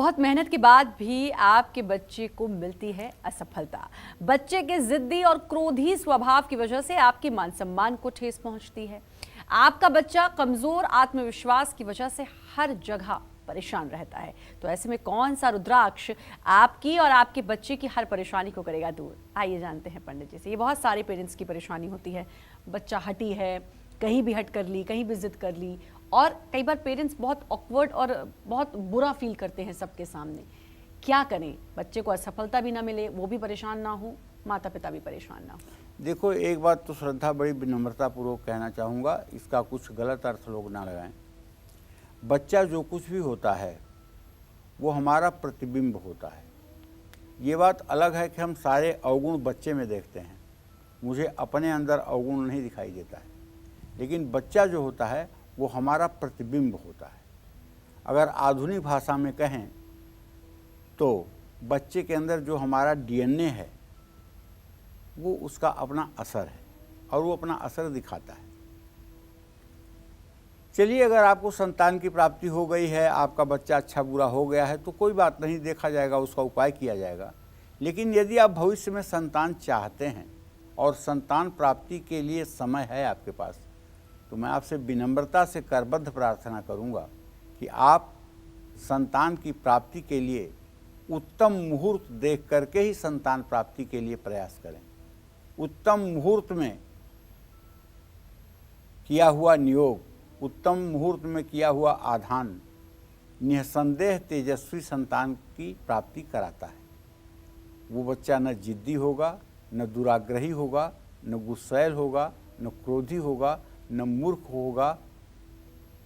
बहुत मेहनत के बाद भी आपके बच्चे को मिलती है असफलता। बच्चे के जिद्दी और क्रोधी स्वभाव की वजह से आपके मान सम्मान को ठेस पहुंचती है। आपका बच्चा कमजोर आत्मविश्वास की वजह से हर जगह परेशान रहता है। तो ऐसे में कौन सा रुद्राक्ष आपकी और आपके बच्चे की हर परेशानी को करेगा दूर? आइए जानते हैं पंडित जी से। ये बहुत सारे पेरेंट्स की परेशानी होती है। बच्चा हटी है, कहीं भी हट कर ली, कहीं भी जिद कर ली, और कई बार पेरेंट्स बहुत ऑकवर्ड और बहुत बुरा फील करते हैं सबके सामने। क्या करें? बच्चे को असफलता भी ना मिले, वो भी परेशान ना हो, माता पिता भी परेशान ना हो। देखो, एक बात तो श्रद्धा बड़ी विनम्रतापूर्वक कहना चाहूँगा, इसका कुछ गलत अर्थ लोग ना लगाएं। बच्चा जो कुछ भी होता है वो हमारा प्रतिबिंब होता है। ये बात अलग है कि हम सारे अवगुण बच्चे में देखते हैं, मुझे अपने अंदर अवगुण नहीं दिखाई देता है, लेकिन बच्चा जो होता है वो हमारा प्रतिबिंब होता है। अगर आधुनिक भाषा में कहें तो बच्चे के अंदर जो हमारा डीएनए है वो उसका अपना असर है और वो अपना असर दिखाता है। चलिए, अगर आपको संतान की प्राप्ति हो गई है, आपका बच्चा अच्छा बुरा हो गया है, तो कोई बात नहीं, देखा जाएगा, उसका उपाय किया जाएगा। लेकिन यदि आप भविष्य में संतान चाहते हैं और संतान प्राप्ति के लिए समय है आपके पास, तो मैं आपसे विनम्रता से करबद्ध प्रार्थना करूंगा कि आप संतान की प्राप्ति के लिए उत्तम मुहूर्त देख करके ही संतान प्राप्ति के लिए प्रयास करें। उत्तम मुहूर्त में किया हुआ नियोग, उत्तम मुहूर्त में किया हुआ आधान निसंदेह तेजस्वी संतान की प्राप्ति कराता है। वो बच्चा न जिद्दी होगा, न दुराग्रही होगा, न गुस्सैल होगा, न क्रोधी होगा, न मूर्ख होगा।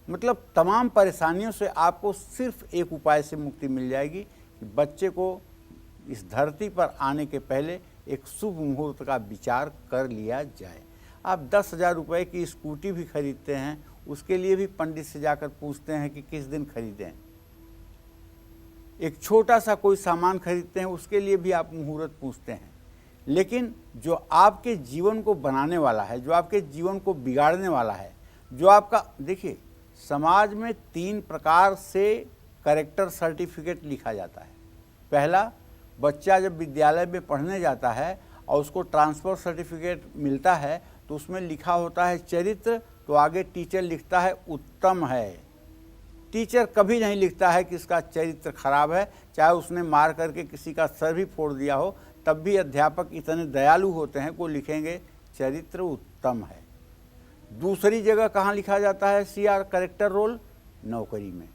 मतलब तमाम परेशानियों से आपको सिर्फ एक उपाय से मुक्ति मिल जाएगी कि बच्चे को इस धरती पर आने के पहले एक शुभ मुहूर्त का विचार कर लिया जाए। आप 10,000 रुपये की स्कूटी भी खरीदते हैं, उसके लिए भी पंडित से जाकर पूछते हैं कि किस दिन खरीदें। एक छोटा सा कोई सामान खरीदते हैं, उसके लिए भी आप मुहूर्त पूछते हैं। लेकिन जो आपके जीवन को बनाने वाला है, जो आपके जीवन को बिगाड़ने वाला है, जो आपका, देखिए, समाज में 3 प्रकार से कैरेक्टर सर्टिफिकेट लिखा जाता है। पहला, बच्चा जब विद्यालय में पढ़ने जाता है और उसको ट्रांसफ़र सर्टिफिकेट मिलता है तो उसमें लिखा होता है चरित्र, तो आगे टीचर लिखता है उत्तम है। टीचर कभी नहीं लिखता है कि इसका चरित्र खराब है, चाहे उसने मार करके किसी का सर भी फोड़ दिया हो, तब भी अध्यापक इतने दयालु होते हैं को लिखेंगे चरित्र उत्तम है। दूसरी जगह कहाँ लिखा जाता है सीआर कैरेक्टर रोल? नौकरी में।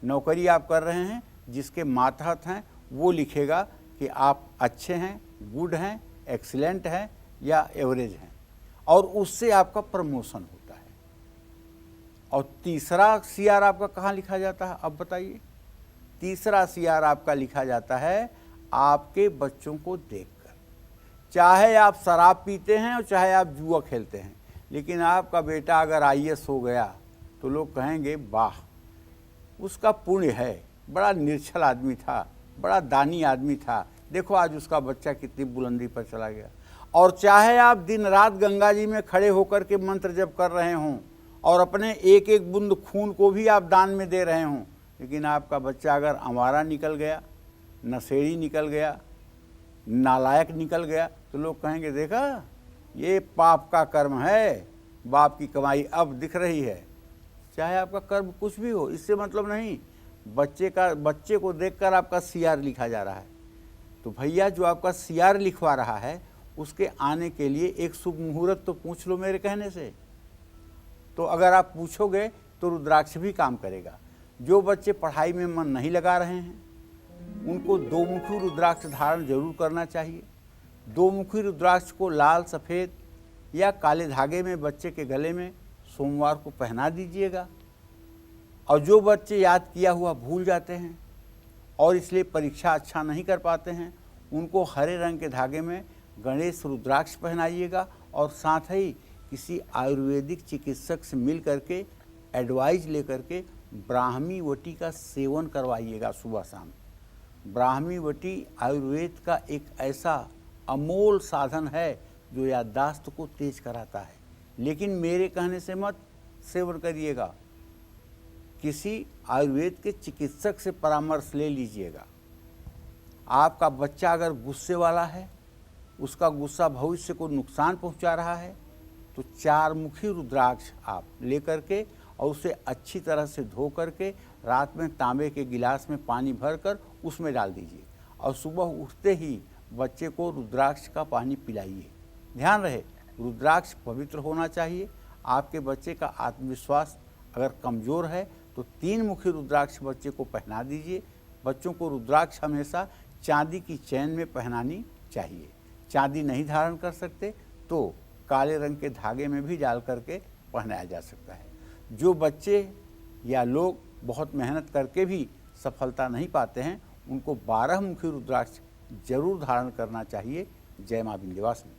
नौकरी आप कर रहे हैं, जिसके मातहत हैं वो लिखेगा कि आप अच्छे हैं, गुड हैं, एक्सीलेंट हैं या एवरेज हैं, और उससे आपका प्रमोशन होता है। और तीसरा सीआर आपका कहाँ लिखा जाता है? अब बताइए। तीसरा सीआर आपका लिखा जाता है आपके बच्चों को देखकर। चाहे आप शराब पीते हैं और चाहे आप जुआ खेलते हैं, लेकिन आपका बेटा अगर आईएएस हो गया तो लोग कहेंगे वाह, उसका पुण्य है, बड़ा निर्छल आदमी था, बड़ा दानी आदमी था, देखो आज उसका बच्चा कितनी बुलंदी पर चला गया। और चाहे आप दिन रात गंगा जी में खड़े होकर के मंत्र जप कर रहे हों और अपने एक एक बूंद खून को भी आप दान में दे रहे हों, लेकिन आपका बच्चा अगर आवारा निकल गया, नशेड़ी निकल गया, नालायक निकल गया, तो लोग कहेंगे देखा, ये पाप का कर्म है, बाप की कमाई अब दिख रही है। चाहे आपका कर्म कुछ भी हो, इससे मतलब नहीं, बच्चे को देखकर आपका सीआर लिखा जा रहा है। तो भैया, जो आपका सीआर लिखवा रहा है उसके आने के लिए एक शुभ मुहूर्त तो पूछ लो मेरे कहने से। तो अगर आप पूछोगे तो रुद्राक्ष भी काम करेगा। जो बच्चे पढ़ाई में मन नहीं लगा रहे हैं उनको 2 मुखी रुद्राक्ष धारण जरूर करना चाहिए। 2 मुखी रुद्राक्ष को लाल, सफ़ेद या काले धागे में बच्चे के गले में सोमवार को पहना दीजिएगा। और जो बच्चे याद किया हुआ भूल जाते हैं और इसलिए परीक्षा अच्छा नहीं कर पाते हैं, उनको हरे रंग के धागे में गणेश रुद्राक्ष पहनाइएगा और साथ ही किसी आयुर्वेदिक चिकित्सक से मिल करके एडवाइस लेकर के ब्राह्मी वटी का सेवन करवाइएगा सुबह शाम। ब्राह्मी वटी आयुर्वेद का एक ऐसा अमोल साधन है जो याददाश्त को तेज कराता है, लेकिन मेरे कहने से मत सेवन करिएगा। किसी आयुर्वेद के चिकित्सक से परामर्श ले लीजिएगा। आपका बच्चा अगर गुस्से वाला है, उसका गुस्सा भविष्य को नुकसान पहुंचा रहा है, तो 4 मुखी रुद्राक्ष आप लेकर के और उसे अच्छी तरह से धो करके रात में तांबे के गिलास में पानी भरकर उसमें डाल दीजिए और सुबह उठते ही बच्चे को रुद्राक्ष का पानी पिलाइए। ध्यान रहे, रुद्राक्ष पवित्र होना चाहिए। आपके बच्चे का आत्मविश्वास अगर कमज़ोर है तो 3 मुखी रुद्राक्ष बच्चे को पहना दीजिए। बच्चों को रुद्राक्ष हमेशा चांदी की चैन में पहनानी चाहिए। चांदी नहीं धारण कर सकते तो काले रंग के धागे में भी डाल करके पहनाया जा सकता है। जो बच्चे या लोग बहुत मेहनत करके भी सफलता नहीं पाते हैं, उनको 12 मुखी रुद्राक्ष जरूर धारण करना चाहिए। जय मां विंध्यवासिनी।